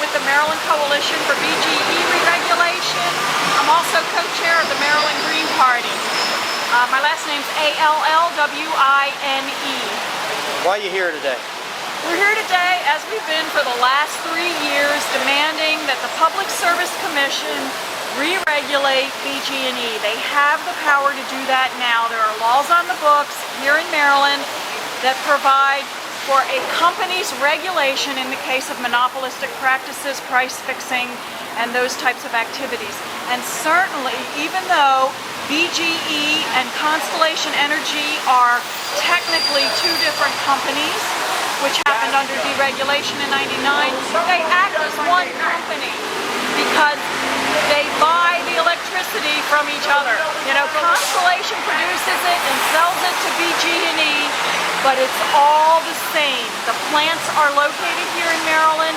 with the Maryland Coalition for BGE Re-regulation. I'm also co-chair of the Maryland Green Party. My last name's Allwine. Why are you here today? We're here today, as we've been for the last 3 years, demanding that the Public Service Commission re-regulate BG&E. They have the power to do that now. There are laws on the books here in Maryland that provide for a company's regulation in the case of monopolistic practices, price fixing, and those types of activities. And certainly, even though BGE and Constellation Energy are technically two different companies, which happened under deregulation in '99, they act as one company because they buy the electricity from each other. You know, Constellation produces it and sells it to BG&E, but it's all the same. The plants are located here in Maryland.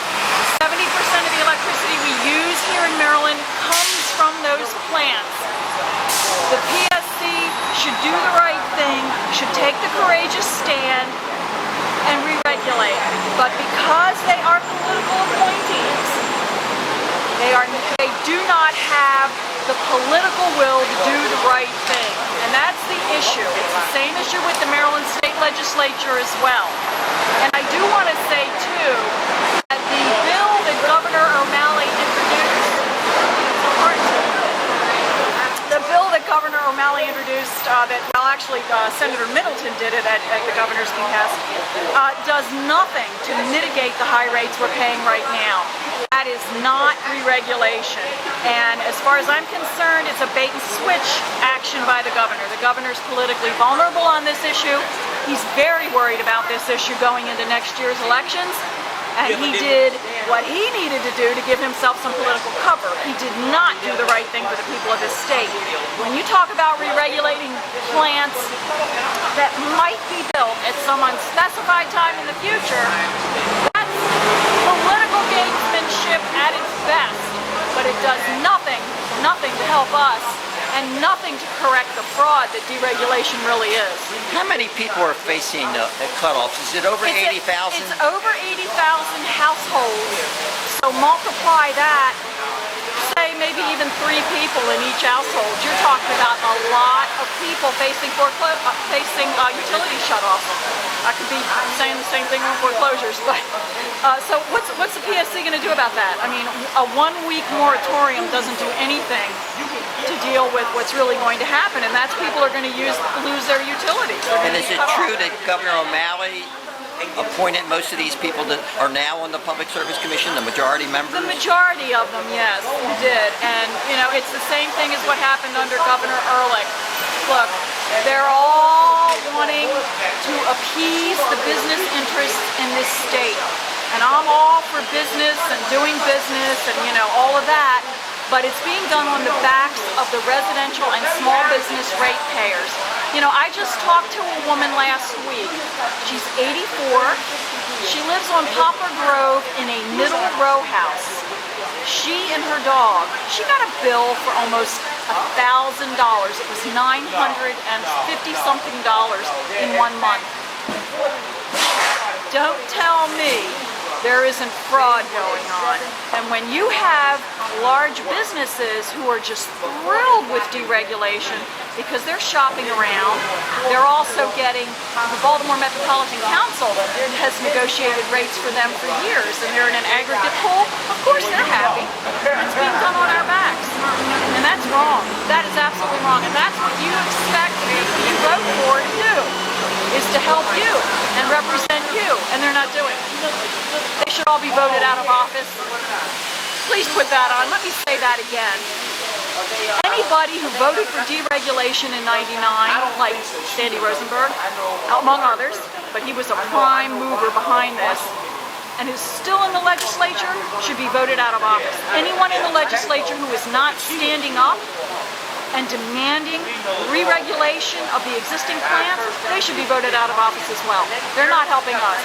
70% of the electricity we use here in Maryland comes from those plants. The PSC should do the right thing, should take the courageous stand and re-regulate. But because they are political appointees, they do not have the political will to do the right thing. And that's the issue. It's the same issue with the Maryland State Legislature as well. And I do want to say, too, that the bill that Governor O'Malley introduced, Senator Middleton did it at the governor's behest, does nothing to mitigate the high rates we're paying right now. That is not re-regulation. And as far as I'm concerned, it's a bait and switch action by the governor. The governor's politically vulnerable on this issue. He's very worried about this issue going into next year's elections. And he did what he needed to do to give himself some political cover. He did not do the right thing for the people of his state. When you talk about re-regulating plants that might be built at some unspecified time in the future, that's political gamesmanship at its best. But it does nothing to help us, and nothing to correct the fraud that deregulation really is. How many people are facing cutoffs? Is it over 80,000? It's over 80,000 households. So multiply that, say maybe even 3 people in each household. You're talking about a lot of people facing utility shutoffs. I could be saying the same thing on foreclosures, but so what's the PSC going to do about that? I mean, a 1-week moratorium doesn't do anything to deal with what's really going to happen, and that's people are going to lose their utilities. And is it true that Governor O'Malley appointed most of these people that are now on the Public Service Commission, the majority members? The majority of them, yes, he did. And, you know, it's the same thing as what happened under Governor Ehrlich. Look, they're all wanting to appease the business interests in this state. And I'm all for business and doing business and, you know, all of that. But it's being done on the backs of the residential and small business ratepayers. You know, I just talked to a woman last week. She's 84. She lives on Poplar Grove in a middle row house. She and her dog, she got a bill for almost $1,000. It was $950-something in 1 month. Don't tell me there isn't fraud going on. And when you have large businesses who are just thrilled with deregulation because they're shopping around, they're also getting, the Baltimore Metropolitan Council has negotiated rates for them for years, and they're in an aggregate pool. Of course they're happy. It's being done on our backs. And that's wrong. That is absolutely wrong. And that's what you expect the people you vote for to do, is to help you and represent you, and they're not doing it. They should all be voted out of office. Please put that on. Let me say that again. Anybody who voted for deregulation in '99, like Sandy Rosenberg, among others, but he was a prime mover behind this, and who's still in the legislature, should be voted out of office. Anyone in the legislature who is not standing up and demanding re-regulation of the existing plants, they should be voted out of office as well. They're not helping us.